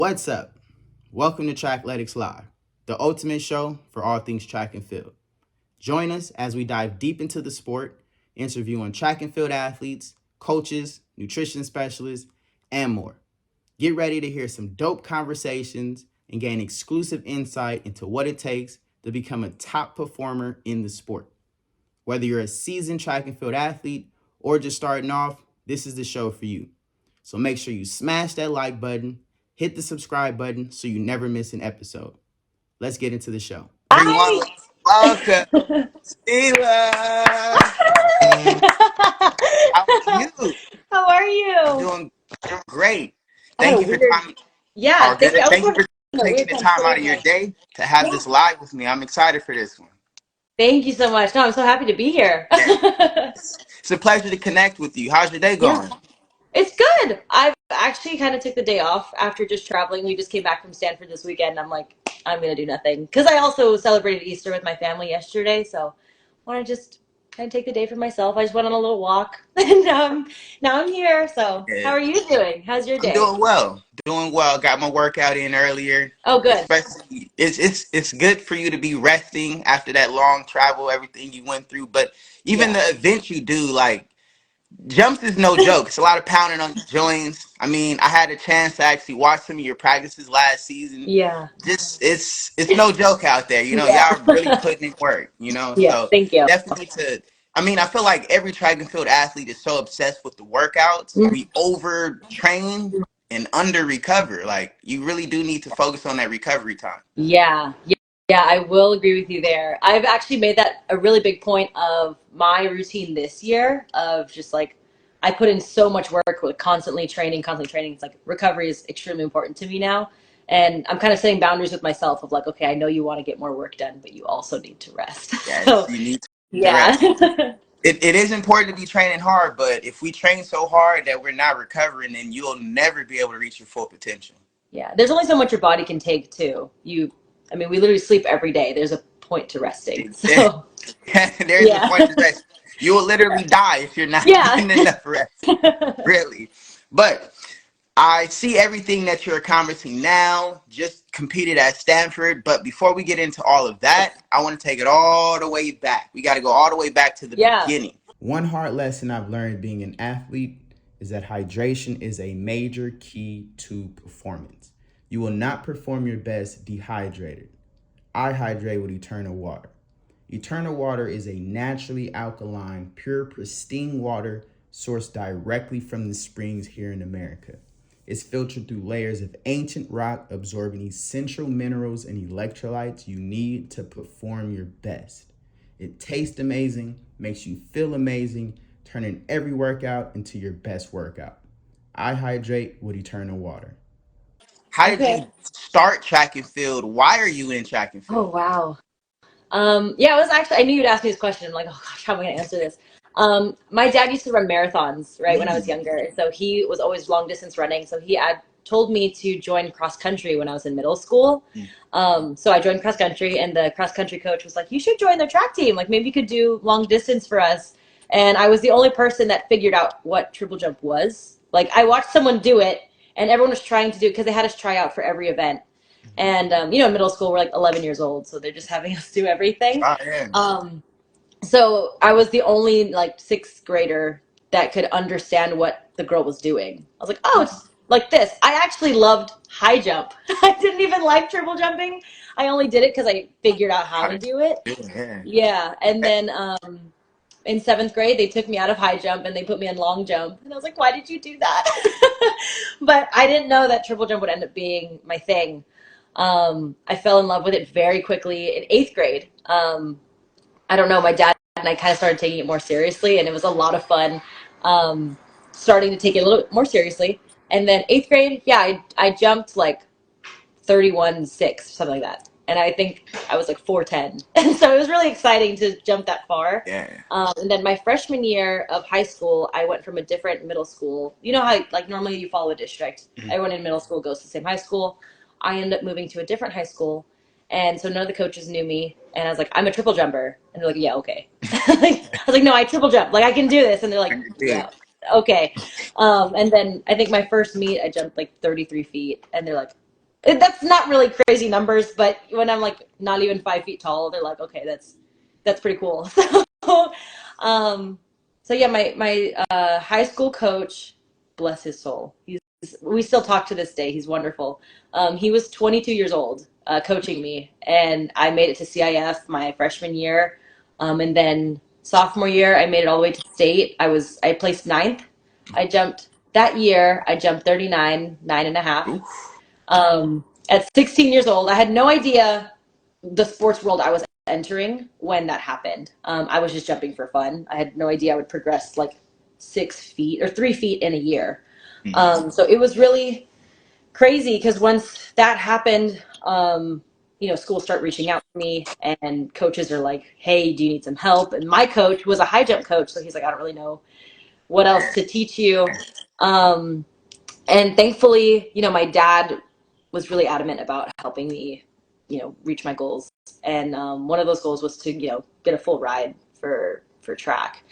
What's up? Welcome to Trackletics Live, the ultimate show for all things track and field. Join us as we dive deep into the sport, interviewing track and field athletes, coaches, nutrition specialists, and more. Get ready to hear some dope conversations and gain exclusive insight into what it takes to become a top performer in the sport. Whether you're a seasoned track and field athlete or just starting off, this is the show for you. So make sure you smash that like button, hit the subscribe button so you never miss an episode. Let's get into the show. Everyone, Hi. welcome, Sela. How are you? How are I'm you? doing great. I had Thank a you for weird, time. yeah, All thank you. good. I was Thank you having for a taking weird the time time out of saying your it. day to have Yeah. this live with me. I'm excited for this one. Thank you so much. No, I'm so happy to be here. Yeah, it's a pleasure to connect with you. How's your day Yeah, going? it's good. I've actually kind of took the day off after just traveling. We just came back from Stanford this weekend. I'm like, I'm gonna do nothing because I also celebrated Easter with my family yesterday, so I want to just kind of take the day for myself. I just went on a little walk, and now I'm here. So, how Yeah, are you doing? How's your I'm day? doing well. Doing well. Got my workout in earlier. Oh, good. Especially, it's good for you to be resting after that long travel, everything you went through. But even Yeah. the events you do, like jumps is no joke. It's a lot of pounding on the joints. I mean, I had a chance to actually watch some of your practices last season. Yeah. Just it's no joke out there. Yeah. Y'all really putting in work. Yeah. So Thank you. definitely to. I mean, I feel like every track and field athlete is so obsessed with the workouts. Mm. We overtrain and under recover. Like you really do need to focus on that recovery time. Yeah. Yeah. Yeah, I will agree with you there. I've actually made that a really big point of my routine this year of just like I put in so much work with constantly training, constantly training. It's like recovery is extremely important to me now. And I'm kind of setting boundaries with myself of like, okay, I know you want to get more work done, but you also need to rest. Yes, So, you need to yeah. rest. It is important to be training hard, but if we train so hard that we're not recovering, then you'll never be able to reach your full potential. Yeah. There's only so much your body can take too. I mean, we literally sleep every day. There's a point to resting. So, There's a yeah. point to rest. You will literally die if you're not Yeah. getting enough rest. Really. But I see everything that you're accomplishing now, just competed at Stanford. But before we get into all of that, I want to take it all the way back. We got to go all the way back to the Yeah. beginning. One hard lesson I've learned being an athlete is that hydration is a major key to performance. You will not perform your best dehydrated. I hydrate with eternal water. Eternal water is a naturally alkaline, pure, pristine water sourced directly from the springs here in America. It's filtered through layers of ancient rock, absorbing essential minerals and electrolytes you need to perform your best. It tastes amazing, makes you feel amazing, turning every workout into your best workout. I hydrate with eternal water. How did Okay. you start track and field? Why are you in track and Oh, field? wow. Yeah, it was actually, I knew you'd ask me this question. I'm like, oh gosh, how am I going to answer this? My dad used to run marathons, right, when I was Mm. younger. And so he was always long distance running. So he had told me to join cross country when I was in middle school. So I joined cross country, and the cross country coach was like, you should join the track team. Like, maybe you could do long distance for us. And I was the only person that figured out what triple jump was. Like, I watched someone do it, and everyone was trying to do it because they had us try out for every event. And in middle school, we're like 11 years old, so they're just having us do everything. Oh, yeah. Um, so I was the only like sixth grader that could understand what the girl was doing. I was like, oh, it's like this. I actually loved high jump. I didn't even like triple jumping. I only did it because I figured out how How to did do it. you do it? Yeah. Yeah, and then in seventh grade, they took me out of high jump and they put me in long jump, and I was like, why did you do that? But I didn't know that triple jump would end up being my thing. I fell in love with it very quickly in eighth grade. I don't know, my dad and I kind of started taking it more seriously, and it was a lot of fun. Um, Starting to take it a little bit more seriously. And then eighth grade, yeah, I jumped like 31.6, something like that. And I think I was like 4'10". And so it was really exciting to jump that far. Yeah. And then my freshman year of high school, I went from a different middle school. You know how like normally you follow a district. Mhm. Everyone in middle school goes to the same high school. I ended up moving to a different high school. And so none of the coaches knew me. And I was like, I'm a triple jumper. And they're like, yeah, okay. Like, I was like, no, I triple jump. Like, I can do this. And they're I like, can do yeah, it. okay. And then I think my first meet, I jumped like 33 feet. And they're like, That's not really crazy numbers, but when I'm like not even 5 feet tall, they're like, okay, that's pretty cool. So, um, so yeah, my high school coach, bless his soul, we still talk to this day. He's wonderful. He was 22 years old, coaching me, and I made it to CIF my freshman year, and then sophomore year I made it all the way to state. I placed ninth. I jumped that year. I jumped 39, 9.5. Oof. At 16 years old, I had no idea the sports world I was entering when that happened. I was just jumping for fun. I had no idea I would progress like 6 feet or 3 feet in a year. So it was really crazy because once that happened, schools start reaching out to me and coaches are like, hey, do you need some help? And my coach was a high jump coach. So he's like, I don't really know what else to teach you. And thankfully, my dad was really adamant about helping me, reach my goals. And one of those goals was to, get a full ride for track.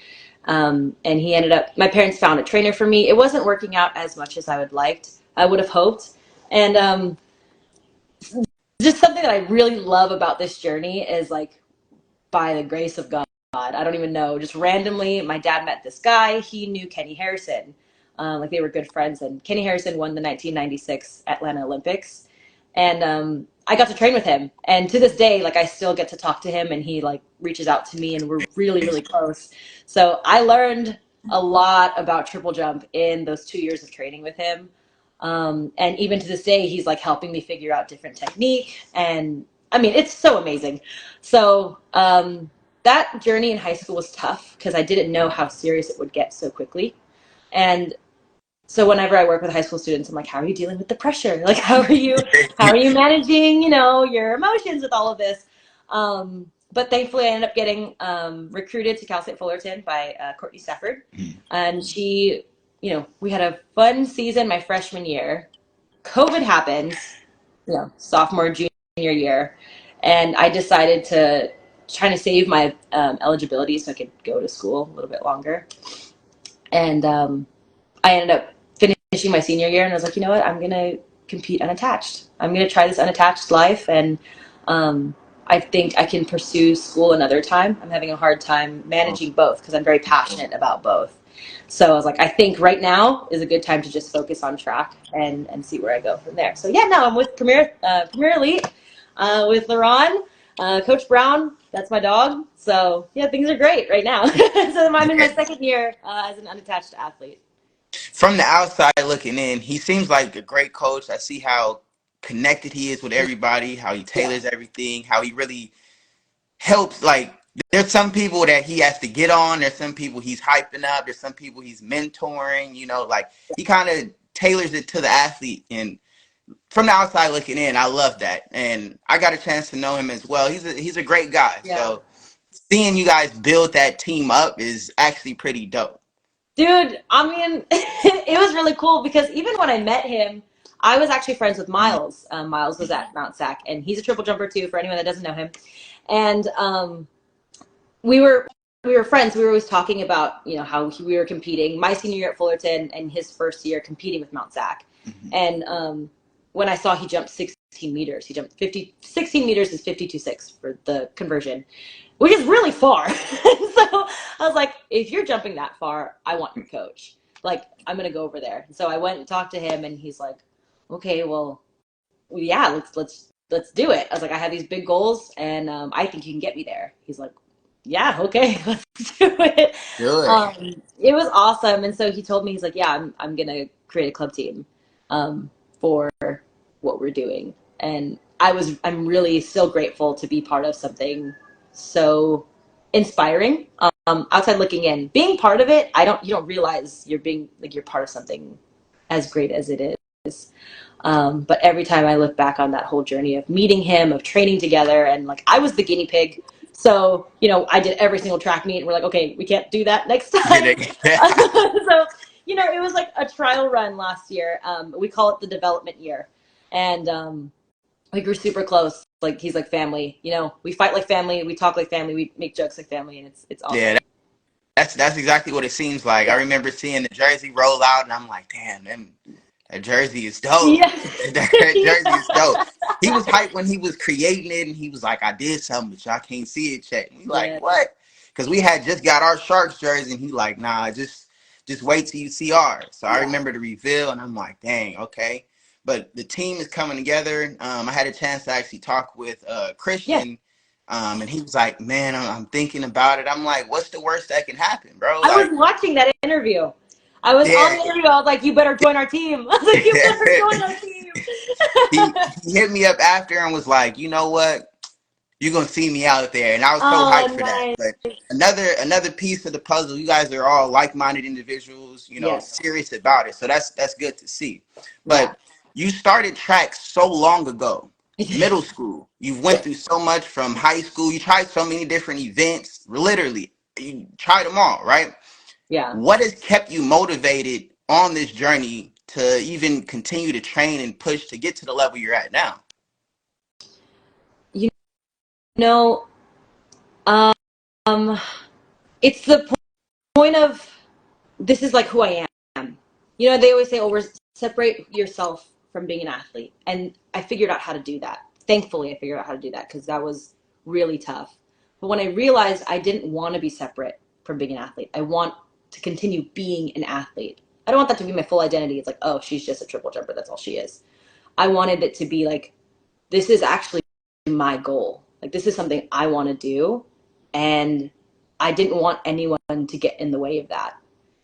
And he ended up, my parents found a trainer for me. It wasn't working out as much as I would have hoped. And just something that I really love about this journey is like, by the grace of God, I don't even know, just randomly, my dad met this guy. He knew Kenny Harrison. Like they were good friends. And Kenny Harrison won the 1996 Atlanta Olympics. And I got to train with him. And to this day, like I still get to talk to him and he like reaches out to me and we're really, really close. So I learned a lot about triple jump in those 2 years of training with him. And even to this day, he's like helping me figure out different technique. And I mean, it's so amazing. So that journey in high school was tough because I didn't know how serious it would get so quickly. And so whenever I work with high school students, I'm like, how are you dealing with the pressure? Like, how are you managing, your emotions with all of this? But thankfully, I ended up getting recruited to Cal State Fullerton by Courtney Stafford, and we had a fun season my freshman year. COVID happens, sophomore, junior year, and I decided to try to save my eligibility so I could go to school a little bit longer. And I ended up finishing my senior year, and I was like, you know what? I'm gonna compete unattached. I'm gonna try this unattached life, and I think I can pursue school another time. I'm having a hard time managing both because I'm very passionate about both. So I was like, I think right now is a good time to just focus on track and see where I go from there. So yeah, now I'm with Premier Elite with LaRon, Coach Brown. That's my dog. So yeah, things are great right now. So I'm in my second year as an unattached athlete. From the outside looking in, he seems like a great coach. I see how connected he is with everybody, how he Yeah. tailors everything, how he really helps. Like, there's some people that he has to get on. There's some people he's hyping up. There's some people he's mentoring. Like he kind of tailors it to the athlete. And from the outside looking in, I love that. And I got a chance to know him as well. He's a great guy. Yeah. So seeing you guys build that team up is actually pretty dope. Dude, I mean, it was really cool because even when I met him, I was actually friends with Miles. Miles was at Mount Sac, and he's a triple jumper too. For anyone that doesn't know him, and we were we were friends. We were always talking about how we were competing. My senior year at Fullerton and his first year competing with Mount Sac, and when I saw he jumped 16 meters, he jumped 16 meters is 52.6 for the conversion, which is really far. So I was like, if you're jumping that far, I want your coach. Like, I'm gonna go over there. So I went and talked to him, and he's like, okay, well, yeah, let's do it. I was like, I have these big goals, and I think you can get me there. He's like, yeah, okay, let's do it. Good. It was awesome. And so he told me, he's like, yeah, I'm gonna create a club team for what we're doing. And I'm really still grateful to be part of something so inspiring. Outside looking in, being part of it, you don't realize you're part of something as great as it is. But every time I look back on that whole journey of meeting him, of training together, and like I was the guinea pig. So, I did every single track meet and we're like, okay, we can't do that next time. So, it was like a trial run last year. We call it the development year. And we grew super close. Like he's like family, we fight like family, we talk like family, we make jokes like family, and it's Yeah, awesome. that's exactly what it seems like. I Yeah. remember seeing the jersey roll out, and I'm like, damn, That jersey is dope. Yeah. That jersey is Yeah. dope. He was hyped when he was creating it, and he was like, "I did something, but y'all can't see it yet." And we like, Yeah. "What?" Because we had just got our Sharks jersey, and he like, "Nah, just wait till you see ours." So I Yeah. remember the reveal, and I'm like, "Dang, okay." But the team is coming together. I had a chance to actually talk with Yeah. Christian, and he was like, "Man, I'm thinking about it." I'm like, "What's the worst that can happen, bro?" I was Like, watching that interview. I was on yeah. the interview. I was like, "You better join our team." I was like, "You better join our team." He hit me up after and was like, "You know what? You're gonna see me out there," and I was so hyped Oh, for that. nice. But another piece of the puzzle. You guys are all like-minded individuals, Yes. serious about it. So that's good to see. Yeah. But you started track so long ago, I did. middle school. You went Yeah. through so much from high school. You tried so many different events. Literally, you tried them all, right? Yeah. What has kept you motivated on this journey to even continue to train and push to get to the level you're at now? You know, um, it's the point of this is like who I am. You know, they always say, "Oh, separate yourself from being an athlete," and I figured out how to do that. Thankfully, I figured out how to do that because that was really tough. But when I realized I didn't want to be separate from being an athlete, I want to continue being an athlete. I don't want that to be my full identity. It's like, oh, she's just a triple jumper. That's all she is. I wanted it to be like, this is actually my goal. Like, this is something I want to do. And I didn't want anyone to get in the way of that.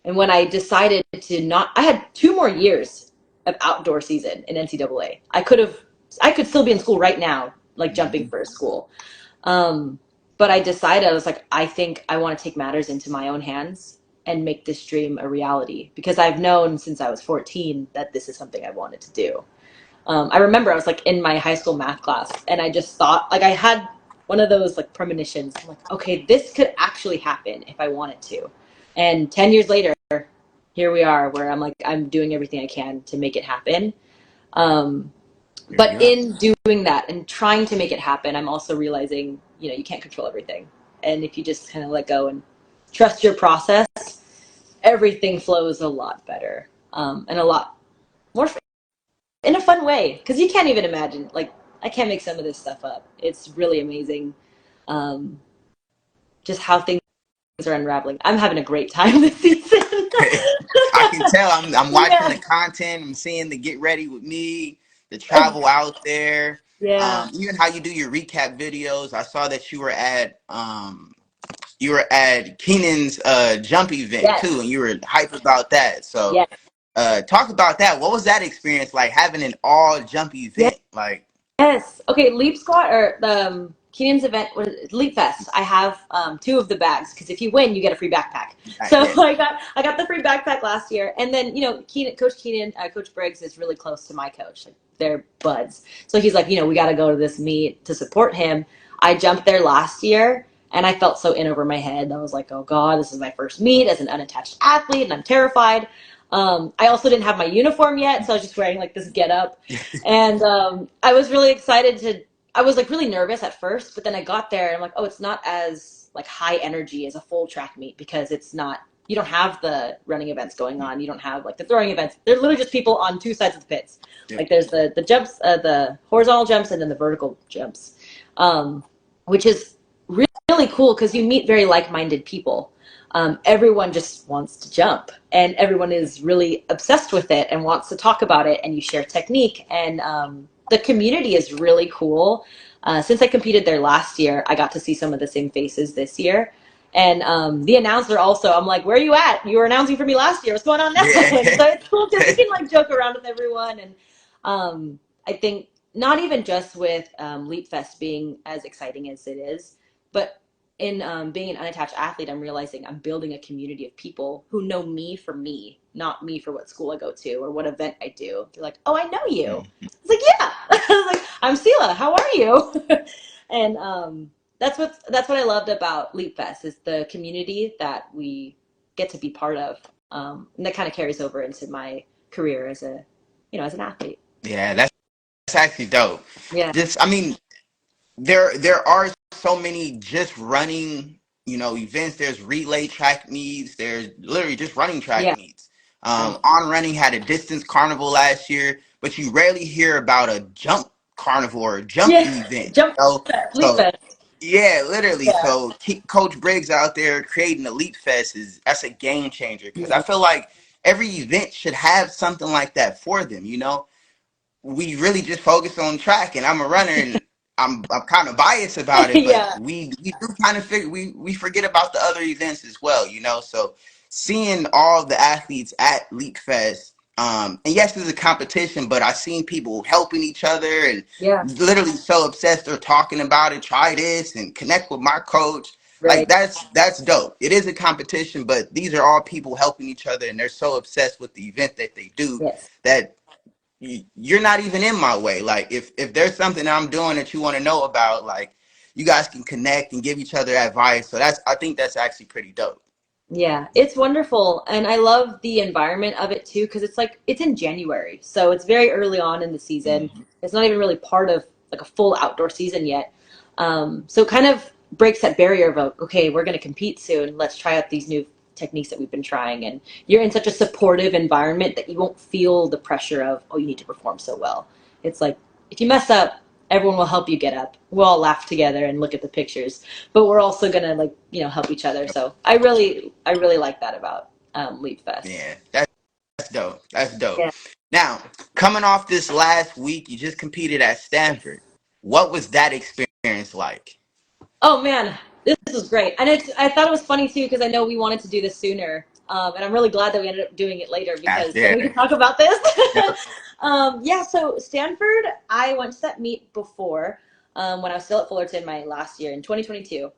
And when I decided to not, I had 2 more years of outdoor season in NCAA. I could still be in school right now, like jumping Mhm. for a school. Um, but I decided, I was like, I think I want to take matters into my own hands and make this dream a reality because I've known since I was 14 that this is something I wanted to do. I remember I was like in my high school math class and I just thought, like, I had one of those like premonitions. I'm like, okay, this could actually happen if I wanted to. And 10 years later, here we are where I'm like, I'm doing everything I can to make it happen. Um, There you but go. in doing that and trying to make it happen, I'm also realizing, you can't control everything. And if you just kind of let go and trust your process, everything flows a lot better, and a lot more in a fun way. Because you can't even imagine, like, I can't make some of this stuff up. It's really amazing, um, just how things are unraveling. I'm having a great time this season. I can tell. I'm watching Yeah. the content. I'm seeing the get ready with me, the travel out there. Yeah. Even how you do your recap videos. I saw that you were at Keenan's jump event too, and Yes. you were hype about that. So Yes. talk about that. What was that experience like having an all jump event? Like, Yes. Okay. Leap squat or the Keenan's event was Leap Fest. I have two of the bags because if you win, you get a free backpack. So yeah, I got the free backpack last year, and then Coach Keenan, Coach Briggs is really close to my coach. Like, they're buds. So he's like, we got to go to this meet to support him. I jumped there last year, and I felt so in over my head. I was like, oh God, this is my first meet as an unattached athlete, and I'm terrified. I also didn't have my uniform yet, so I was just wearing like this get up. And I was really excited to. I was like really nervous at first, but then I got there and I'm like, oh, it's not as like high energy as a full track meet because it's not. You don't have the running events going on. You don't have like the throwing events. They're literally just people on two sides of the pits. yeah, Like there's the jumps, the horizontal jumps, and then the vertical jumps, which is really cool because you meet very like-minded people. Everyone just wants to jump and everyone is really obsessed with it and wants to talk about it, and you share technique, and the community is really cool. Since I competed there last year, I got to see some of the same faces this year, and the announcer also, I'm like, where are you at? You were announcing for me last year, what's going on now? And yeah. so it's cool because you can like joke around with everyone. And I think not even just with Leap Fest being as exciting as it is, but in being an unattached athlete, I'm realizing I'm building a community of people who know me for me, not me for what school I go to or what event I do. They're like, "Oh, I know you." It's like, "Yeah." I was like, "I'm Sela. How are you?" And that's what I loved about Leap Fest is the community that we get to be part of, and that kind of carries over into my career as as an athlete. Yeah, that's actually dope. Yeah. Just, I mean, there are so many just running, events. There's relay track meets. There's literally just running track Yeah. meets. Nice. On Running had a distance carnival last year, but you rarely hear about a jump carnival or a jump Yeah, event. jump You know? fest, Fleet So Fest. yeah, literally. Yeah, So keep Coach Briggs out there creating Elite Fest is that's a game changer because I yeah, feel like every event should have something like that for them. You know, we really just focus on track, and I'm a runner, and I'm kind of biased about it, but yeah, we do kind of figure we forget about the other events as well, you know. So seeing all the athletes at Leap Fest, and yes, it's a competition, but I've seen people helping each other and yeah. literally so obsessed they're talking about it. Try this and connect with my coach. Like Right. that's dope. It is a competition, but these are all people helping each other, and they're so obsessed with the event that they do Yes. that you're not even in my way. Like if there's something I'm doing that you want to know about, like you guys can connect and give each other advice. So that's I think that's actually pretty dope. Yeah, it's wonderful. And I love the environment of it too, because it's like it's in January. So it's very early on in the season. Mhm. It's not even really part of like a full outdoor season yet. So it kind of breaks that barrier of like, okay, we're going to compete soon. Let's try out these new techniques that we've been trying. And you're in such a supportive environment that you won't feel the pressure of, oh, you need to perform so well. It's like if you mess up, everyone will help you get up. We'll all laugh together and look at the pictures, but we're also gonna like help each other. So I really like that about Leap Fest. Yeah, that's dope. That's dope. Yeah. Now, coming off this last week, you just competed at Stanford. What was that experience like? Oh man, this was great, and I thought it was funny too because I know we wanted to do this sooner, and I'm really glad that we ended up doing it later because then Yeah. we can talk about this. Yep. Yeah, so Stanford, I went to that meet before when I was still at Fullerton my last year in 2022.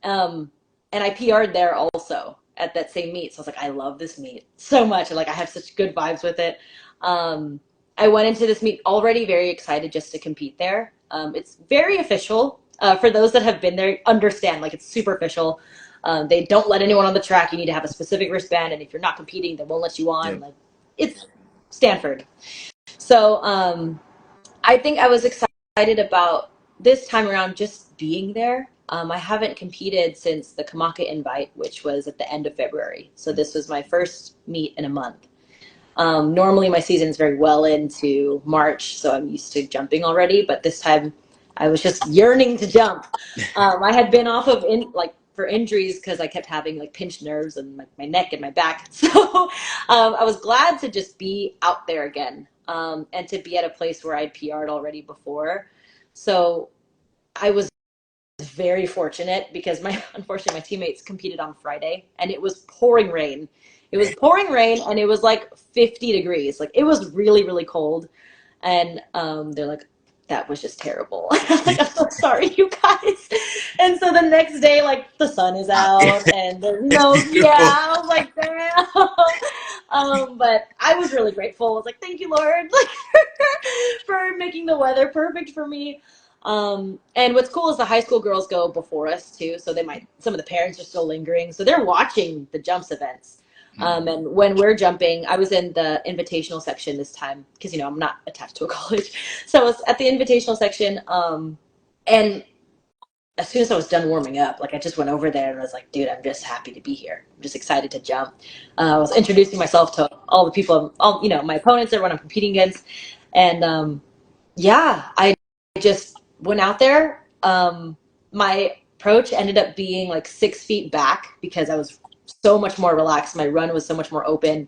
And I PR'd there also at that same meet. So I was like, I love this meet so much. And like, I have such good vibes with it. Um, I went into this meet already very excited just to compete there. It's very official. For those that have been there, understand like it's super official. They don't let anyone on the track. You need to have a specific wristband, and if you're not competing, they won't let you on. Yep. Like it's Stanford. So I think I was excited about this time around just being there. I haven't competed since the Kamaka invite, which was at the end of February. So this was my first meet in a month. Normally my season is very well into March, so I'm used to jumping already. But this time, I was just yearning to jump. I had been off of for injuries because I kept having like pinched nerves and my neck and my back. So I was glad to just be out there again and to be at a place where I'd PR'd already before. So I was very fortunate because my unfortunately my teammates competed on Friday and it was pouring rain. It was pouring rain and it was like 50 degrees. Like it was really, really cold. And they're like, that was just terrible. Like, I'm so sorry, you guys. And so the next day, like the sun is out and there's It's no, yeah, beautiful. I was like, damn. But I was really grateful. I was like, thank you, Lord, like for making the weather perfect for me. And what's cool is the high school girls go before us too, so some of the parents are still lingering, so they're watching the jumps events. And when we're jumping, I was in the invitational section this time because I'm not attached to a college, so I was at the invitational section. And as soon as I was done warming up, like I just went over there and I was like, dude, I'm just happy to be here. I'm just excited to jump. I was introducing myself to all the people, all my opponents, everyone I'm competing against, and yeah, I just went out there. My approach ended up being like 6 feet back because I was so much more relaxed. My run was so much more open.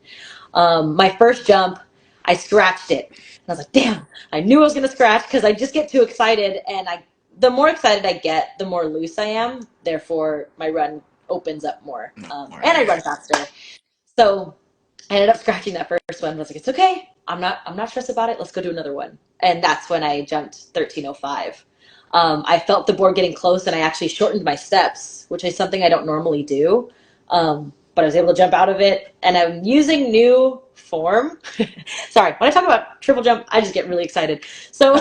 My first jump, I scratched it. And I was like, damn, I knew I was going to scratch because I just get too excited. And the more excited I get, the more loose I am. Therefore, my run opens up more. And I Yeah. run faster. So I ended up scratching that first one. I was like, it's okay. I'm not stressed about it. Let's go do another one. And that's when I jumped 13:05. I felt the board getting close and I actually shortened my steps, which is something I don't normally do. But I was able to jump out of it and I'm using new form. Sorry, when I talk about triple jump, I just get really excited. So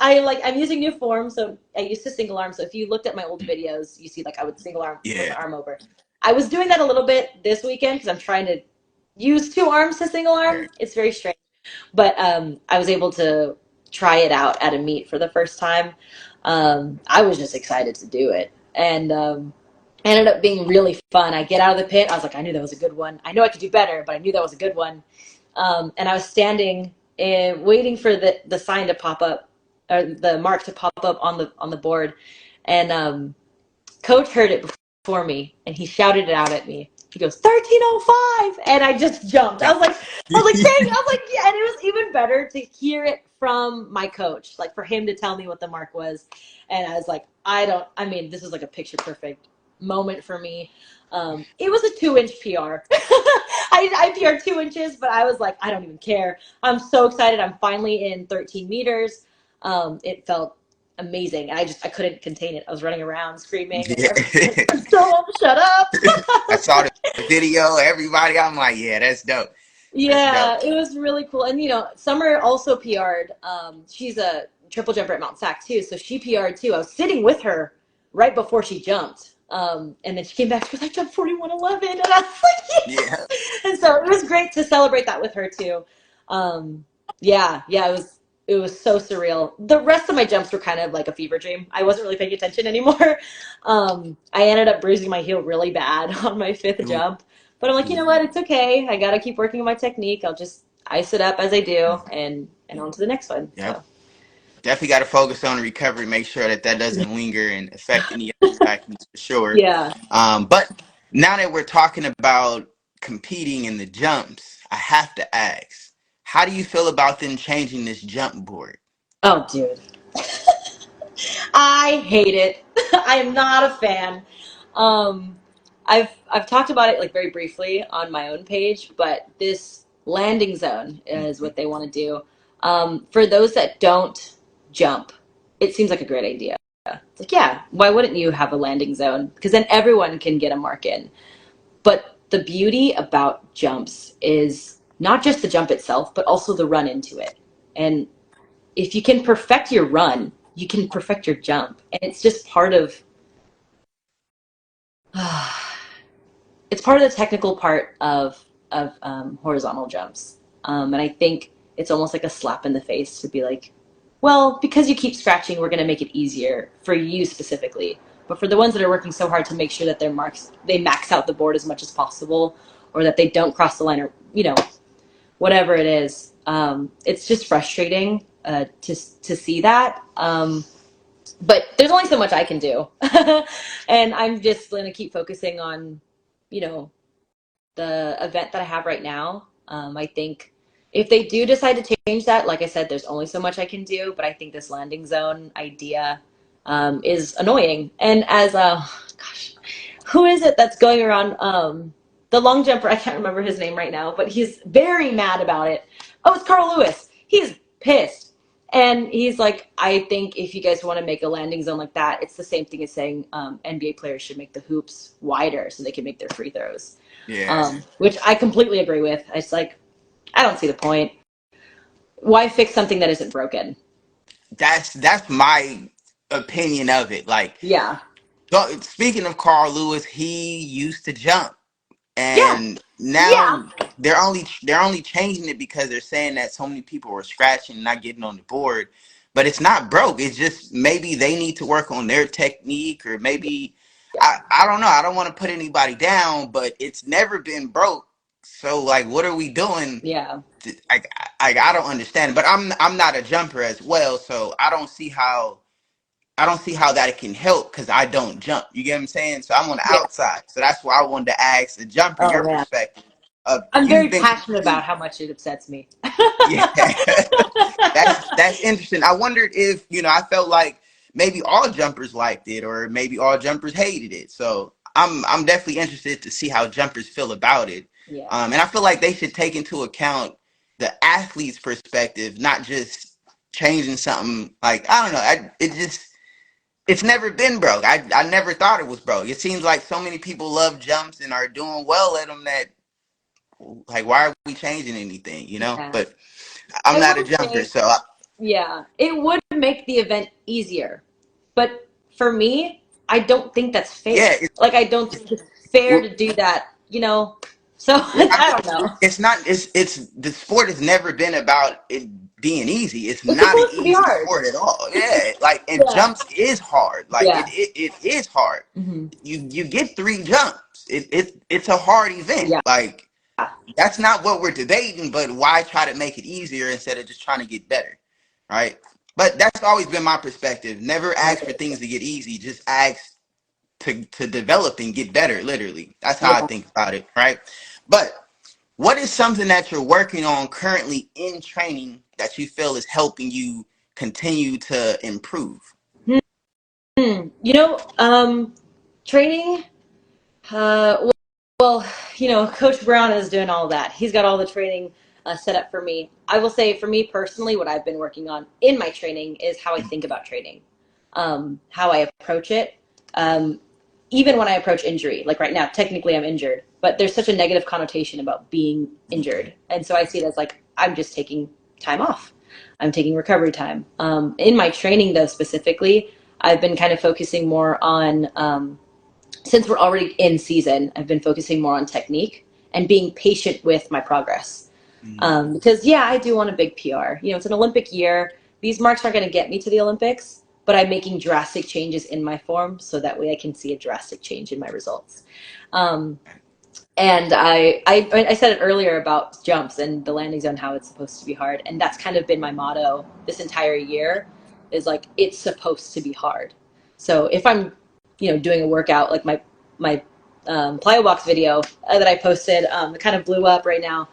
I'm using new form. So I used to single arm. So if you looked at my old videos, you see like I would single arm, flip Yeah. my arm over. I was doing that a little bit this weekend because I'm trying to use two arms to single arm. It's very strange. But I was able to try it out at a meet for the first time. I was just excited to do it. And Ended up being really fun. I get out of the pit. I was like, I knew that was a good one. I know I could do better, but I knew that was a good one. And I was standing and waiting for the sign to pop up, or the mark to pop up on the board. And coach heard it before me, and he shouted it out at me. He goes 13:05, and I just jumped. Dang! I was like, yeah. And it was even better to hear it from my coach, like for him to tell me what the mark was. And I was like, I mean, this is like a picture perfect moment for me. It was a 2-inch PR. I PR'd 2 inches, but I was like, I don't even care. I'm so excited. I'm finally in 13 meters. It felt amazing. I couldn't contain it. I was running around screaming, and Yeah. everybody was like, "Stop! Shut up!" I saw the video, everybody. I'm like, yeah, that's dope. That's dope. Yeah, it was really cool. And Summer also PR'd. She's a triple jumper at Mount Sac too, so she PR'd too. I was sitting with her right before she jumped. And then she came back. She was like, "I jumped 41:11," and I was like, Yeah. "Yes!" And so it was great to celebrate that with her too. Um, yeah, it was so surreal. The rest of my jumps were kind of like a fever dream. I wasn't really paying attention anymore. I ended up bruising my heel really bad on my fifth Ooh, jump. But I'm like, you know ooh. what? It's okay. I gotta keep working on my technique. I'll just ice it up as I do, and on to the next one. Yep. So Definitely got to focus on the recovery. Make sure that that doesn't linger and affect any other athletes for sure. yeah. But now that we're talking about competing in the jumps, I have to ask, how do you feel about them changing this jump board? Oh, dude, I hate it. I am not a fan. Um, I've talked about it like very briefly on my own page, but this landing zone is what they want to do. For those that don't jump, it seems like a great idea. It's like, yeah, why wouldn't you have a landing zone? Because then everyone can get a mark in. But the beauty about jumps is not just the jump itself, but also the run into it. And if you can perfect your run, you can perfect your jump. And it's just part of it's part of the technical part of horizontal jumps. And I think it's almost like a slap in the face to be like, well, because you keep scratching, we're going to make it easier for you specifically. But for the ones that are working so hard to make sure that they max out the board as much as possible, or that they don't cross the line, or whatever it is, it's just frustrating to see that. But there's only so much I can do, and I'm just going to keep focusing on, you know, the event that I have right now. I think if they do decide to change that, like I said, there's only so much I can do. But I think this landing zone idea is annoying. And as gosh, who is it that's going around? The long jumper. I can't remember his name right now, but he's very mad about it. Oh, it's Carl Lewis. He's pissed. And he's like, I think if you guys want to make a landing zone like that, it's the same thing as saying NBA players should make the hoops wider so they can make their free throws, Yeah. which I completely agree with. It's like, I don't see the point. Why fix something that isn't broken? That's my opinion of it. Like, Yeah. speaking of Carl Lewis, he used to jump, Yeah. and Yeah. now they're only changing it because they're saying that so many people were scratching and not getting on the board. But it's not broke. It's just maybe they need to work on their technique, or maybe Yeah. I don't know. I don't want to put anybody down, but it's never been broke. So like, what are we doing? Yeah. I don't understand. But I'm not a jumper as well, so I don't see how that it can help because I don't jump. You get what I'm saying? So I'm on the Yeah. outside. So that's why I wanted to ask the jumper Oh, your man. perspective of I'm very you've been passionate competing. about how much it upsets me. Yeah. That's interesting. I wondered if, I felt like maybe all jumpers liked it or maybe all jumpers hated it. So I'm definitely interested to see how jumpers feel about it. Yeah. And I feel like they should take into account the athlete's perspective, not just changing something like, I don't know. It's never been broke. I never thought it was broke. It seems like so many people love jumps and are doing well at them that, like, why are we changing anything, Yeah. But I'm I not a will jumper, say, so yeah, it would make the event easier. But for me, I don't think that's yeah, fair. Like, I don't think it's fair well, to do that. So well, I I mean, don't know. it's not. It's the sport has never been about it. being easy. It's It's not an supposed to be easy hard. sport at all. Yeah, like, and Yeah. jumps is hard. Like Yeah. it is hard. Hmm. You get 3 jumps. It's a hard event. Yeah. Like, that's not what we're debating, but why try to make it easier instead of just trying to get better, right? But that's always been my perspective. Never ask for Right. things to get easy. Just ask to develop and get better. Literally, that's how I Yeah. think about it, right? But what is something that you're working on currently in training that you feel is helping you continue to improve? You know, training. Uh, well, Coach Brown is doing all of that. He's got all the training set up for me. I will say, for me personally, what I've been working on in my training is how I think about training, how I approach it. Um, Even when I approach injury, like right now, technically I'm injured, but there's such a negative connotation about being injured. And so I see it as like, I'm just taking time off. I'm taking recovery time. In my training, though, specifically, I've been kind of focusing more on, since we're already in season, I've been focusing more on technique and being patient with my progress. Mm, Because yeah, I do want a big PR. It's an Olympic year. These marks aren't going to get me to the Olympics, but I'm making drastic changes in my form so that way I can see a drastic change in my results. Um, and I said it earlier about jumps and the landing zone, how it's supposed to be hard, and that's kind of been my motto this entire year. Is like, it's supposed to be hard. So if I'm, doing a workout like my plyo box video that I posted, it kind of blew up right now.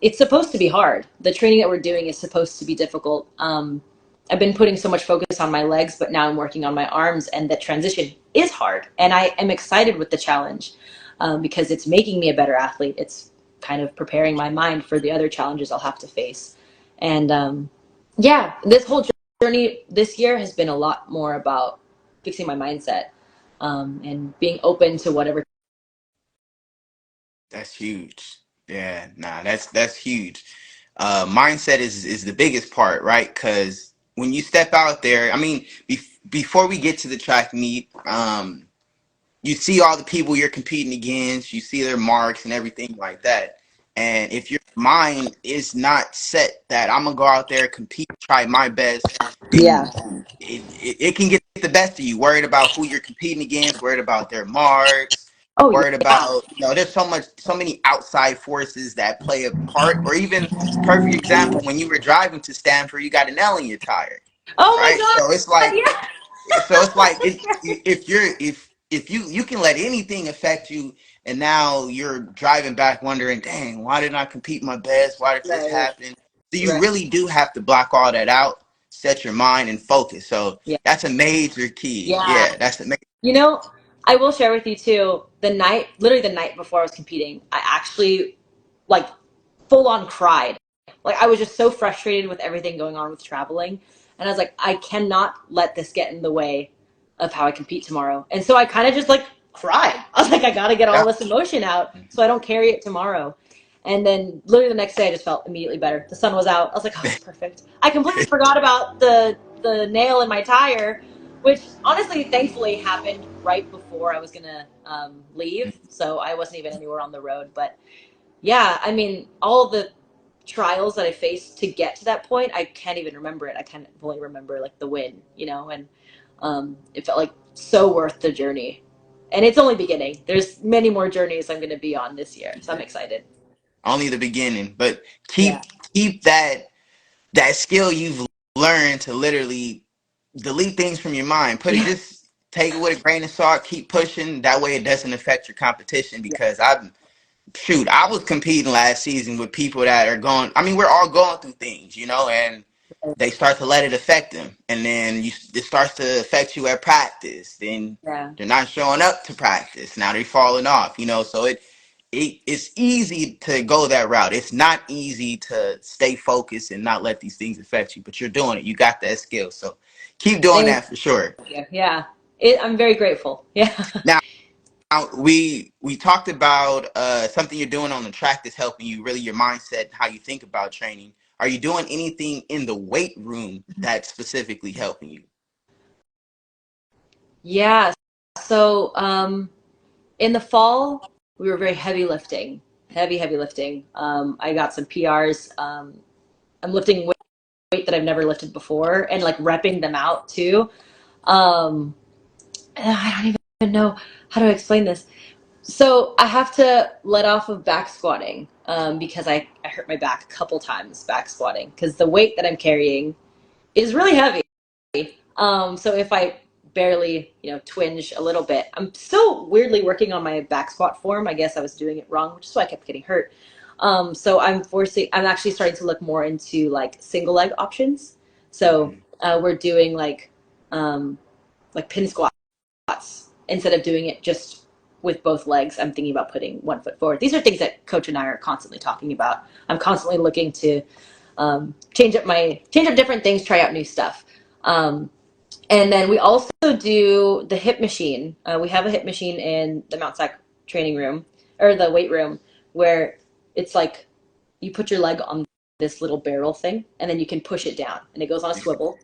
It's supposed to be hard. The training that we're doing is supposed to be difficult. I've been putting so much focus on my legs, but now I'm working on my arms, and the transition is hard. And I am excited with the challenge, because it's making me a better athlete. It's kind of preparing my mind for the other challenges I'll have to face. And yeah, this whole journey this year has been a lot more about fixing my mindset, and being open to whatever. that's huge. Yeah, nah, that's huge. Mindset is the biggest part, right? Because when you step out there, I mean, before we get to the track meet, you see all the people you're competing against, you see their marks and everything like that. And if your mind is not set that I'm gonna go out there, compete, try my best, Yeah. then it can get the best of you. Worried about who you're competing against, worried about their marks, Oh worried yeah. about, there's so many outside forces that play a part. Or even, perfect example, when you were driving to Stanford, you got a nail in your tire, Oh my right? So it's God. like, Yeah. if you're if you can let anything affect you, and now you're driving back wondering, dang, why didn't I compete my best, why did this Right. happen? So you Right. really do have to block all that out, set your mind and focus. So Yeah. that's a major key. Yeah. Yeah, that's the major. You know, I will share with you too. Literally the night before I was competing, I actually, like, full on cried. Like, I was just so frustrated with everything going on with traveling, and I was like, I cannot let this get in the way of how I compete tomorrow. And so I kind of just like cried. I was like, I got to get all Yeah. this emotion out so I don't carry it tomorrow. And then literally the next day, I just felt immediately better. The sun was out. I was like, oh, it's perfect. I completely forgot about the nail in my tire, which honestly, thankfully, happened right before I was gonna leave, so I wasn't even anywhere on the road. But yeah, I mean, all the trials that I faced to get to that point, I can't even remember it. I kind of only remember like the win, and it felt like so worth the journey. And it's only beginning. There's many more journeys I'm going to be on this year, so I'm excited. Only the beginning, but Yeah. keep that skill you've learned to literally delete things from your mind. Yeah. Just take it with a grain of salt, keep pushing. That way it doesn't affect your competition. Yeah. Because I was competing last season with people that are going, I mean, we're all going through things, and they start to let it affect them. And then it starts to affect you at practice. Then Yeah. they're not showing up to practice. Now they're falling off, so it's easy to go that route. It's not easy to stay focused and not let these things affect you, but you're doing it. You got that skill. So keep doing Thank that for sure. you. Yeah. I'm very grateful. Yeah. Now, we talked about something you're doing on the track that's helping you, really your mindset, how you think about training. Are you doing anything in the weight room that's specifically helping you? Yeah. So, in the fall, we were very heavy lifting, heavy lifting. I got some PRs. I'm lifting weight that I've never lifted before and like repping them out too. Um, I don't even know how to explain this. So I have to let off of back squatting because I hurt my back a couple times back squatting because the weight that I'm carrying is really heavy. So if I barely, twinge a little bit, I'm still weirdly working on my back squat form. I guess I was doing it wrong, which is why I kept getting hurt. So I'm actually starting to look more into like single leg options. So we're doing like pin squats instead of doing it just with both legs. I'm thinking about putting one foot forward. These are things that Coach and I are constantly talking about. I'm constantly looking to change up different things, try out new stuff. And then we also do the hip machine. We have a hip machine in the Mount Sac training room or the weight room where it's like you put your leg on this little barrel thing and then you can push it down and it goes on a swivel.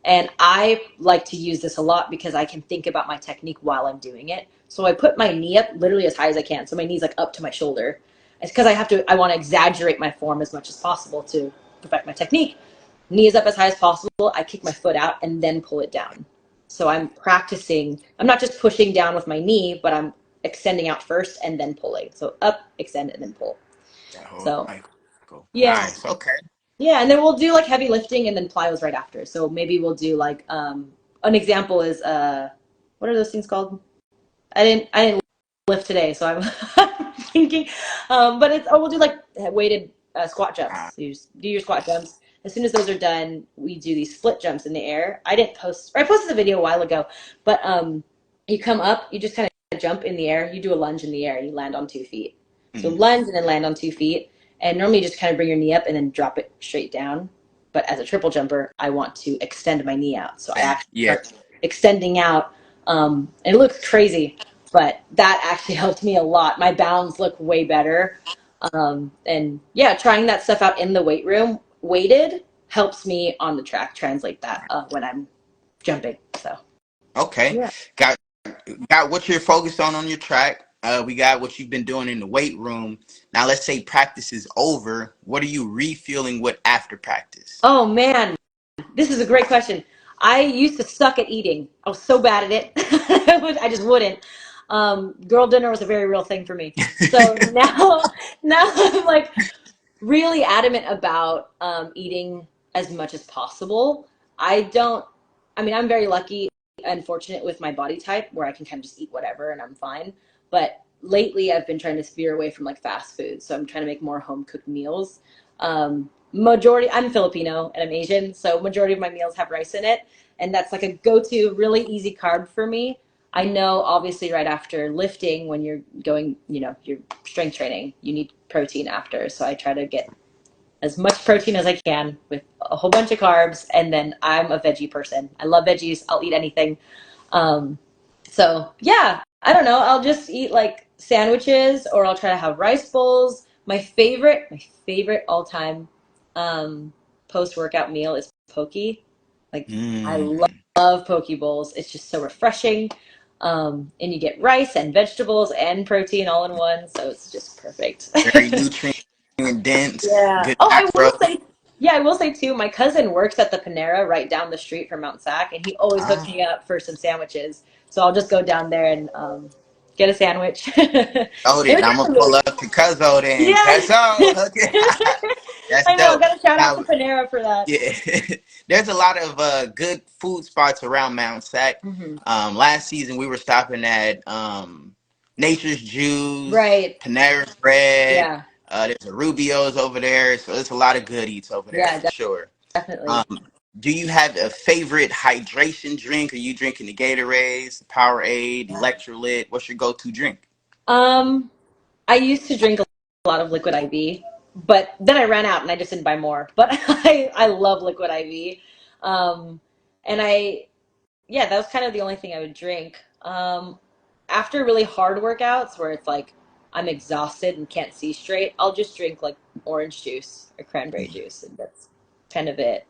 And I like to use this a lot because I can think about my technique while I'm doing it. So I put my knee up literally as high as I can. So my knee's like up to my shoulder. It's because I want to exaggerate my form as much as possible to perfect my technique. Knee is up as high as possible. I kick my foot out and then pull it down. So I'm practicing. I'm not just pushing down with my knee, but I'm extending out first and then pulling. So up, extend, and then pull. That whole So cycle. yeah, Nice. Okay. yeah, and then we'll do like heavy lifting and then plyos right after. So maybe we'll do like an example is what are those things called? I didn't lift today, so I'm I'm thinking, but we'll do like weighted squat jumps. Uh, So you just do your squat jumps. As soon as those are done, we do these split jumps in the air. I posted the video a while ago, but you come up, you just kind of jump in the air. You do a lunge in the air, you land on 2 feet. So mm, lunge and then land on 2 feet, and normally you just kind of bring your knee up and then drop it straight down. But as a triple jumper, I want to extend my knee out, so I then, actually yeah. start extending out. And it looks crazy, but that actually helped me a lot. My bounds look way better. And yeah, trying that stuff out in the weight room, weighted, helps me on the track translate that when I'm jumping. So Okay. yeah. Got got what you're focused on your track. We got what you've been doing in the weight room. Now let's say practice is over. What are you refueling with after practice? Oh man, this is a great question. I used to suck at eating. I was so bad at it. I just wouldn't. Girl dinner was a very real thing for me. So now I'm like really adamant about eating as much as possible. I don't, I mean, I'm very lucky and fortunate with my body type where I can kind of just eat whatever and I'm fine. But lately, I've been trying to steer away from like fast food. So I'm trying to make more home cooked meals. I'm Filipino and I'm Asian. So majority of my meals have rice in it. And that's like a go to, really easy carb for me. I know obviously right after lifting, when you're going, you're strength training, you need protein after. So I try to get as much protein as I can with a whole bunch of carbs. And then I'm a veggie person. I love veggies. I'll eat anything. Um, so yeah, I don't know. I'll just eat like sandwiches or I'll try to have rice bowls. My favorite all time um, post workout meal is poke. Like I Mm, love poke bowls. It's just so refreshing. And you get rice and vegetables and protein all in one, so it's just perfect. very nutrient dense. Yeah. Good Oh, macro. I will say too, my cousin works at the Panera right down the street from Mount Sac, and he always hooks Ah, me up for some sandwiches. So I'll just go down there and get a sandwich. And we loaded. I'm got gonna some pull really, up to Cuzzo then. yeah. Cuzzo, okay. That's I know. dope. Got to shout out to Now, Panera for that. yeah, there's a lot of good food spots around Mount Sac. Hmm. Last season we were stopping at Nature's Juice, Right. Panera's Bread. Yeah. There's a Rubio's over there, so there's a lot of good eats over there Yeah. for sure. Definitely. Um, do you have a favorite hydration drink? Are you drinking the Gatorades, the Powerade, Yeah. Electrolyte? What's your go-to drink? Um, I used to drink a lot of liquid IV, but then I ran out and I just didn't buy more. But I love liquid IV. Um, and yeah, that was kind of the only thing I would drink. After really hard workouts where it's like I'm exhausted and can't see straight, I'll just drink like orange juice or cranberry juice, and that's kind of it.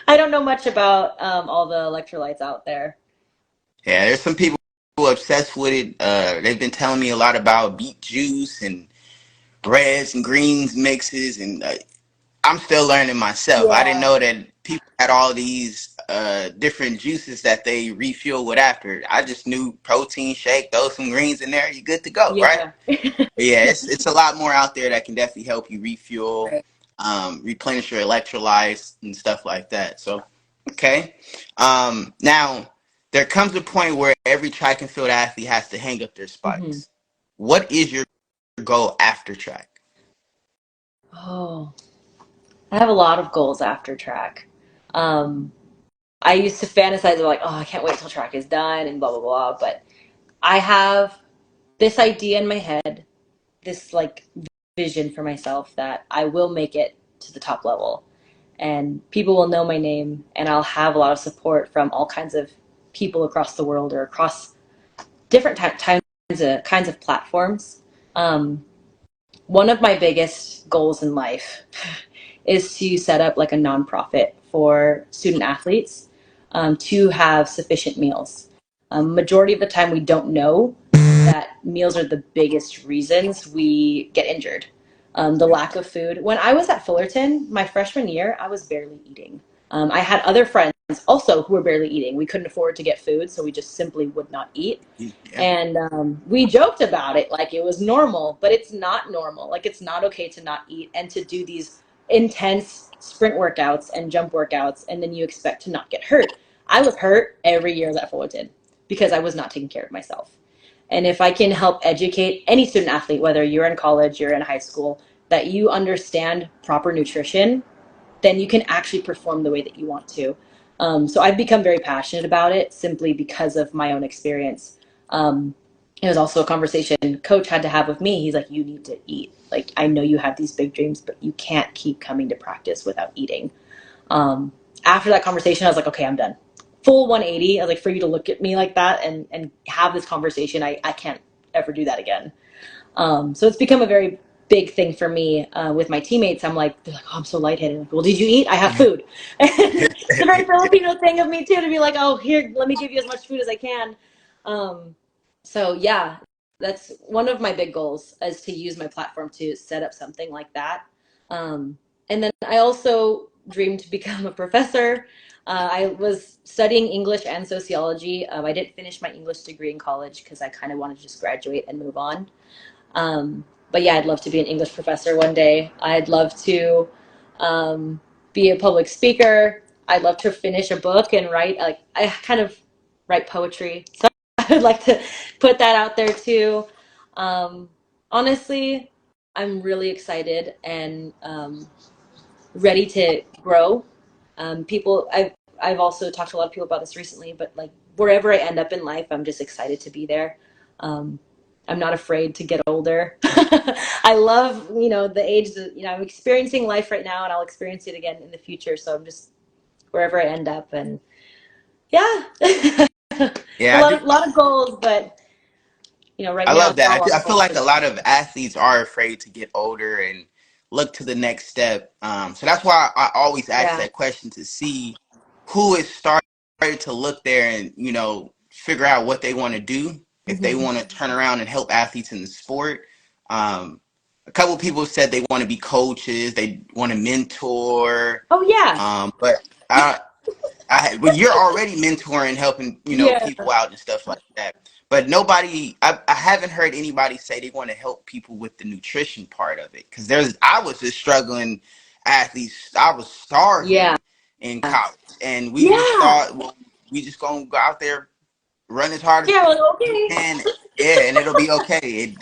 I don't know much about all the electrolytes out there. Yeah, there's some people who are obsessed with it. They've been telling me a lot about beet juice and reds and greens mixes, and I'm still learning myself. I didn't Yeah. know that people had all these different juices that they refuel with after. I just knew protein shake, throw some greens in there, you're good to go, right? Yeah. But yeah, it's a lot more out there that can definitely help you refuel, Right. replenish your electrolytes and stuff like that. So, okay. Now there comes a point where every track and field athlete has to hang up their Hmm. spikes. What is your goal after track? Oh, I have a lot of goals after track. Um, I used to fantasize of like, oh, I can't wait till track is done and blah blah blah. But I have this idea in my head, this like vision for myself that I will make it to the top level, and people will know my name, and I'll have a lot of support from all kinds of people across the world or across different kinds of platforms. Um, One of my biggest goals in life is to set up like a nonprofit for student athletes to have sufficient meals. Majority of the time, we don't know that meals are the biggest reasons we get injured. The lack of food. When I was at Fullerton, my freshman year, I was barely eating. I had other friends also who were barely eating. We couldn't afford to get food, so we just simply would not eat. Yeah. And we joked about it like it was normal, but it's not normal. Like it's not okay to not eat and to do these intense sprint workouts and jump workouts, and then you expect to not get hurt. I was hurt every year that Fullerton because I was not taking care of myself. And if I can help educate any student athlete, whether you're in college, you're in high school, that you understand proper nutrition, then you can actually perform the way that you want to. So I've become very passionate about it simply because of my own experience. Um, it was also a conversation coach had to have with me. He's like, you need to eat. Like, I know you have these big dreams, but you can't keep coming to practice without eating. Um, After that conversation, I was like, okay, I'm done. Full 180. I was like, for you to look at me like that and have this conversation, I can't ever do that again. So it's become a very big thing for me with my teammates. I'm like, they're like, oh, I'm so lightheaded. I'm like, well, did you eat? I have food. And it's a very Filipino thing of me too to be like, oh, here, let me give you as much food as I can. Um, so yeah, that's one of my big goals is to use my platform to set up something like that. Um, and then I also dreamed to become a professor. I was studying English and sociology. I didn't finish my English degree in college because I kind of wanted to just graduate and move on. But yeah, I'd love to be an English professor one day. I'd love to be a public speaker. I'd love to finish a book and write. Like I kind of write poetry, so I'd like to put that out there too. Um, Honestly, I'm really excited and ready to grow. I've also talked to a lot of people about this recently, but like wherever I end up in life, I'm just excited to be there. Um, I'm not afraid to get older. I love, the age that, I'm experiencing life right now and I'll experience it again in the future. So I'm just wherever I end up and yeah, a Yeah, I lot do. of, lot of goals, but right I now love it's that. all I on feel hold for like a the lot of future. athletes are afraid to get older and look to the next step. So that's why I always ask Yeah. that question to see who is starting to look there and figure out what they want to do. If they Hmm. want to turn around and help athletes in the sport, um, a couple of people said they want to be coaches, they want to mentor, Oh yeah. but I but you're already mentoring, helping, Yeah. people out and stuff like that. But nobody, I haven't heard anybody say they want to help people with the nutrition part of it. Because I was just struggling athletes. I was Yeah. starving in college, and we just Yeah. thought, well, we just gonna go out there, run as hard as Yeah. Well, we okay. can, yeah, and it'll be okay.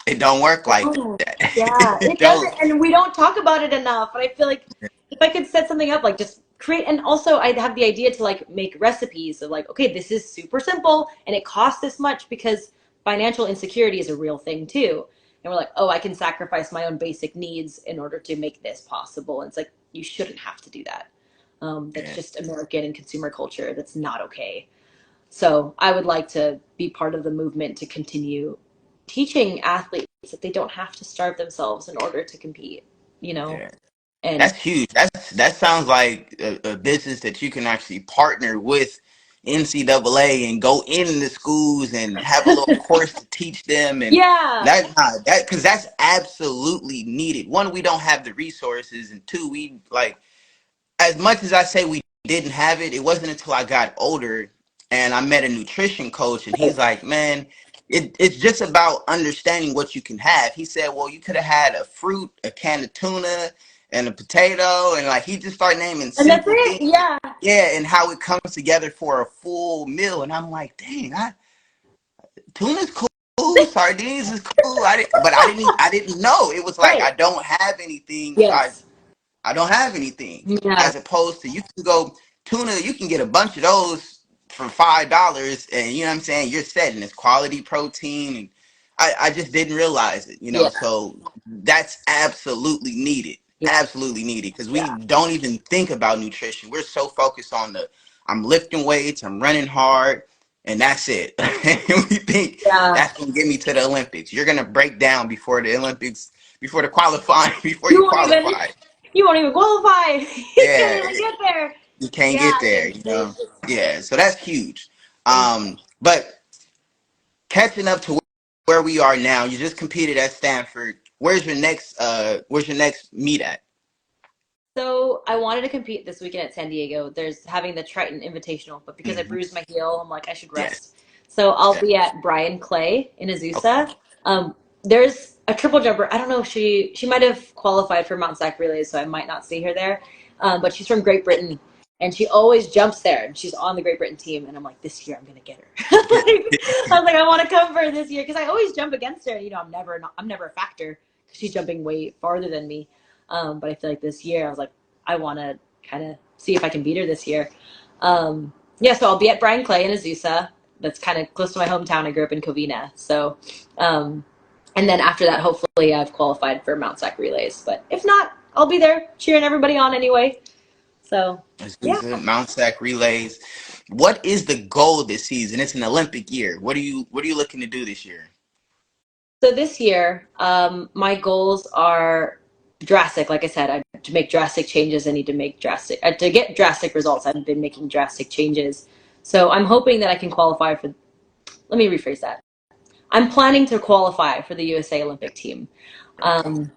It don't work like Oh, that. yeah, It it don't. doesn't, and we don't talk about it enough. And I feel like if I could set something up, like just create, and also I'd have the idea to like make recipes of like, okay, this is super simple and it costs this much because financial insecurity is a real thing too. And we're like, oh, I can sacrifice my own basic needs in order to make this possible. And it's like, you shouldn't have to do that. That's Yeah, just American and consumer culture. That's not okay. So I would like to be part of the movement to continue teaching athletes that they don't have to starve themselves in order to compete, you know? yeah. And That's huge. That sounds like a business that you can actually partner with, NCAA and go in the schools and have a little course to teach them. And Yeah. that's not that, because that's absolutely needed. One, we don't have the resources, and two, we like, as much as I say we didn't have it, it wasn't until I got older and I met a nutrition coach, and he's like, man, it's just about understanding what you can have. He said, well, you could have had a fruit, a can of tuna, and a potato, and like he just started naming And that's simple it. things. Yeah. Yeah, and how it comes together for a full meal. And I'm like, dang, tuna's cool, sardines is cool. I didn't know. It was like Right. I don't have anything, so Yes. I don't have anything. Yeah. As opposed to, you can go tuna, you can get a bunch of those for $5, and you know what I'm saying. You're setting this quality protein, and I just didn't realize it. Yeah. So that's Yeah. absolutely needed, because we Yeah. don't even think about nutrition. We're so focused on I'm lifting weights, I'm running hard, and that's it. And we think Yeah. that's gonna get me to the Olympics. You're gonna break down before the Olympics, before the qualifying, before You you won't even. qualify. You won't even qualify. You can't Yeah, even get there. you can't Yeah. get there, It's just Yeah, so that's huge. crazy. But catching up to where we are now, you just competed at Stanford. Where's your next meet at? So I wanted to compete this weekend at San Diego. There's having the Triton Invitational, but because I Hmm. bruised my heel, I'm like I should Yes. rest. So I'll Yeah. be at Brian Clay in Okay. Azusa. There's a triple jumper. I don't know if she might have qualified for Mount Sac relays, so I might not see her there. But she's from Great Britain, and she always jumps there, and she's on the Great Britain team. And I'm like, this year I'm gonna get her. I was like, I want to come for her this year because I always jump against her. I'm never a factor because she's jumping way farther than me. But I feel like this year I was like, I want to kind of see if I can beat her this year. Yeah, so I'll be at Brian Clay in Azusa. That's kind of close to my hometown. I grew up in Covina. So, um, and then after that, hopefully I've qualified for Mount Sac relays. But if not, I'll be there cheering everybody on anyway. So, yeah. Mount Sac relays. What is the goal this season? It's an Olympic year. What are you looking to do this year? So this year, my goals are drastic. Like I said, to make drastic changes, I need to make to get drastic results. I've been making drastic changes. So I'm hoping that I can qualify for, let me rephrase that. I'm planning to qualify for the USA Olympic team. Okay. Um,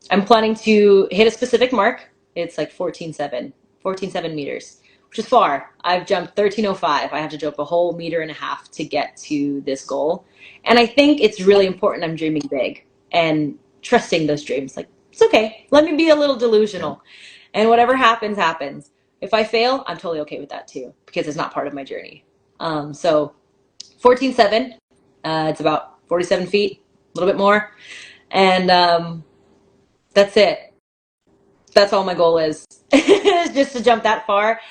I'm planning to hit a specific mark. It's like 14.7 meters, which is far. I've jumped 13.05. I have to jump a whole meter and a half to get to this goal. And I think it's really important I'm dreaming big and trusting those dreams. Like, it's okay. Let me be a little Yeah. delusional. And whatever happens, happens. If I fail, I'm totally okay with that too, because it's not part of my journey. So 14.7, it's about 47 feet, a little bit more. And that's it. That's all my goal is, is just to jump that far,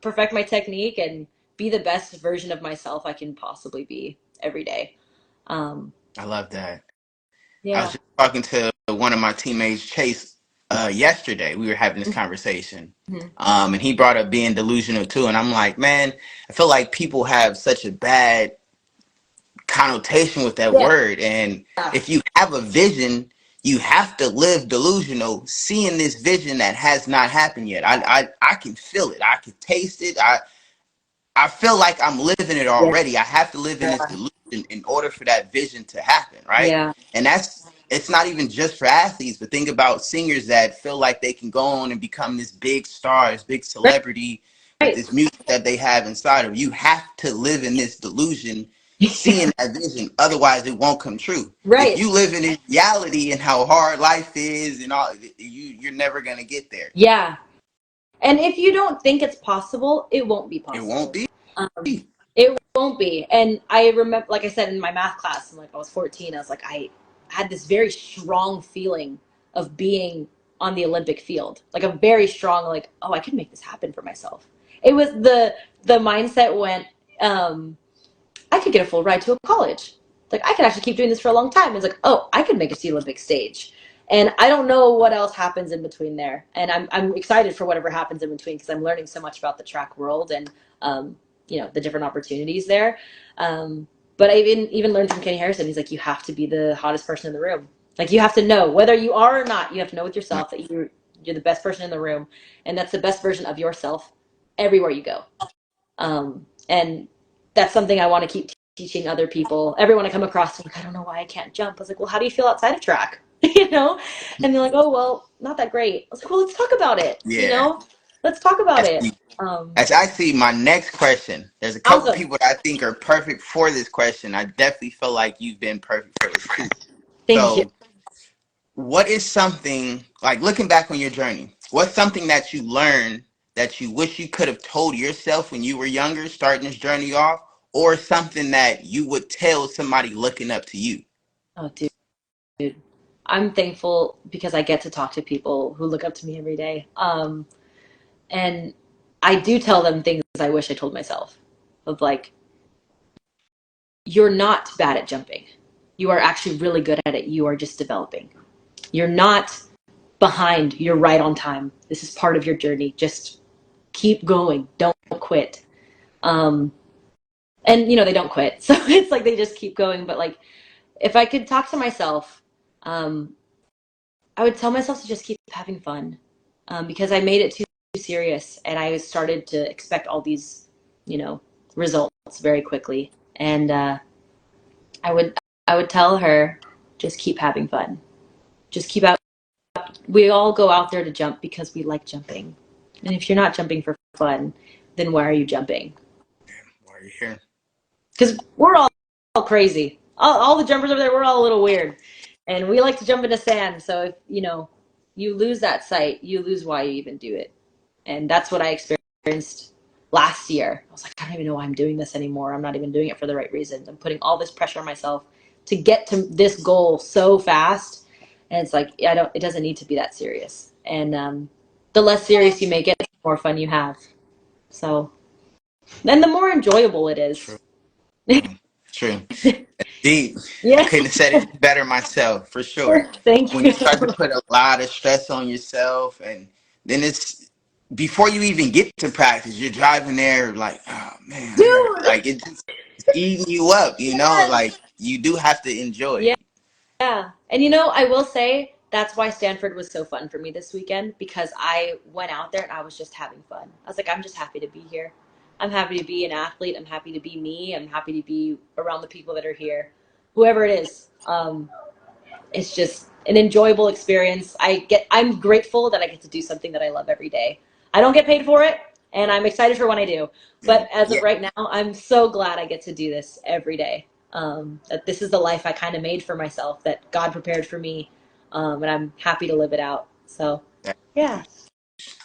perfect my technique, and be the best version of myself I can possibly be every day. Um, I love that. I was yeah. just talking to one of my teammates, Chase, yesterday. We were having this conversation. Mhm. And he brought up being delusional too. And I'm like, man, I feel like people have such a bad connotation with that Yeah. word. And if you have a vision, you have to live delusional, seeing this vision that has not happened yet. I can feel it. I can taste it. I feel like I'm living it Yeah. already. I have to live in this delusion in order for that vision to happen, right? Yeah. And it's not even just for athletes, but think about singers that feel like they can go on and become this big star, this big celebrity with Right. this music that they have inside of you. Have to live in this delusion, seeing that vision. Otherwise, it won't come true. If Right. you live in reality and how hard life is and all, you're never gonna get there. Yeah. And if you don't think it's possible, it won't be It won't possible. be. Um, it won't be. And I remember, like I said, in my math class, like I was 14, I was like, I had this very strong feeling of being on the Olympic field, like a very strong, like, oh, I could make this happen for myself. It was the mindset went, um, I could get a full ride to a college. Like I could actually keep doing this for a long time. It's like, oh, I could make it to the Olympic stage. And I don't know what else happens in between there. And I'm excited for whatever happens in between because I'm learning so much about the track world and um, the different opportunities there. But I even learned from Kenny Harrison. He's like, you have to be the hottest person in the room. Like you have to know whether you are or not. You have to know with yourself that you're the best person in the room, and that's the best version of yourself everywhere you go. And that's something I want to keep teaching other people. Everyone I come across, like, I don't know why I can't jump. I was like, well, how do you feel outside of track? You know? And they're like, oh, well, not that great. I was like, well, let's talk about it. You Yeah. know? Let's talk about That's, it. that's actually my next question. There's a couple Awesome. people that I think are perfect for this question. I definitely feel like you've been perfect for this too. Thank you. So, what is something, like looking back on your journey, what's something that you learned that you wish you could have told yourself when you were younger, starting this journey off, or something that you would tell somebody looking up to you? Oh, dude. I'm thankful because I get to talk to people who look up to me every day. And I do tell them things I wish I told myself of like, you're not bad at jumping. You are actually really good at it. You are just developing. You're not behind. You're right on time. This is part of your journey. Just keep going. Don't quit. Um, and they don't quit. So it's like they just keep going. But like, if I could talk to myself, um, I would tell myself to just keep having fun, because I made it too serious and I started to expect all these, you know, results very quickly. And I would I would tell her, just keep having fun. Just keep out. We all go out there to jump because we like jumping. And if you're not jumping for fun, then why are you jumping? Why are you here? Because we're all crazy. All the jumpers over there, we're all a little weird. And we like to jump into sand. So if, you lose that sight, you lose why you even do it. And that's what I experienced last year. I was like, I don't even know why I'm doing this anymore. I'm not even doing it for the right reasons. I'm putting all this pressure on myself to get to this goal so fast. And it's like, it doesn't need to be that serious. And the less serious you make it, the more fun you have. So, then the more enjoyable it True. is. True. Deep. I Yeah. couldn't have said it better myself, for sure. Thank When you you. start to put a lot of stress on yourself, and then it's before you even get to practice, you're driving there like, oh man, I gotta, Dude. like it's eating you up, Yes. like you do have to enjoy Yeah. it. Yeah. And I will say that's why Stanford was so fun for me this weekend, because I went out there and I was just having fun. I was like, I'm just happy to be here. I'm happy to be an athlete. I'm happy to be me. I'm happy to be around the people that are here, whoever it is. It's just an enjoyable experience. I'm grateful that I get to do something that I love every day. I don't get paid for it, and I'm excited for when I do. Yeah. But as Yeah. of right now, I'm so glad I get to do this every day. That this is the life I kind of made for myself, that God prepared for me, and I'm happy to live it out. So, That's yeah, huge.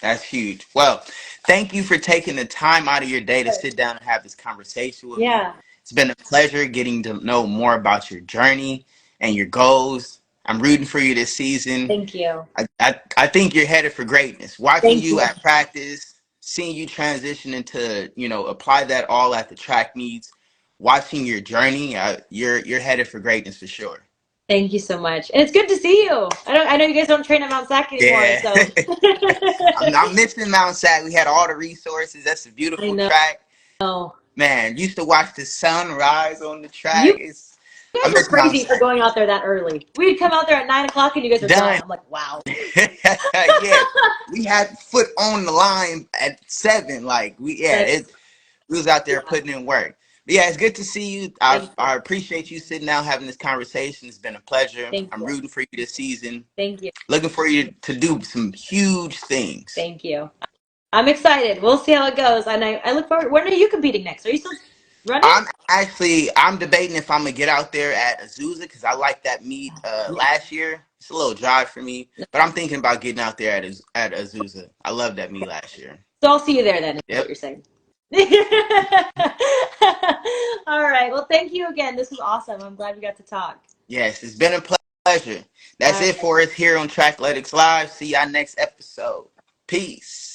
That's huge. Well, thank you for taking the time out of your day to sit down and have this conversation with me. yeah. It's been a pleasure getting to know more about your journey and your goals. I'm rooting for you this season. Thank you, I think you're headed for greatness. Watching thank you you, at practice, seeing you transition into, apply that all at the track meets, watching your journey, you're headed for greatness for sure. thank you so much, and it's good to see you. I know you guys don't train at Mount Sac anymore, Yeah. so I'm missing Mount Sac. We had all the resources. That's a I beautiful track. know Man, used to watch the sun rise on the you track. I guys are miss Mount crazy for Sac. going out there that early. We'd come out there at 9 o'clock and you guys are done. Done. I'm like, wow. Yeah. We had foot on the line at 7. Like That's we was out there yeah. putting in work. But yeah, it's good to see you. Thank you. I appreciate you sitting down having this conversation. It's been a pleasure. Thank I'm you. rooting for you this season. Thank you. Looking for you to do some huge things. Thank you. I'm excited. We'll see how it goes. And I look forward. When are you competing next? Are you still running? I'm debating if I'm gonna get out there at Azusa because I like that meet Yeah. last year. It's a little dry for me, but I'm thinking about getting out there at Azusa. I love that meet last year. So I'll see you there then, is what Yep. you're saying. All right. Well, thank you again. This was awesome. I'm glad we got to talk. Yes, it's been a pleasure. All That's right. it for us here on Trackletics Live. See y'all next episode. Peace.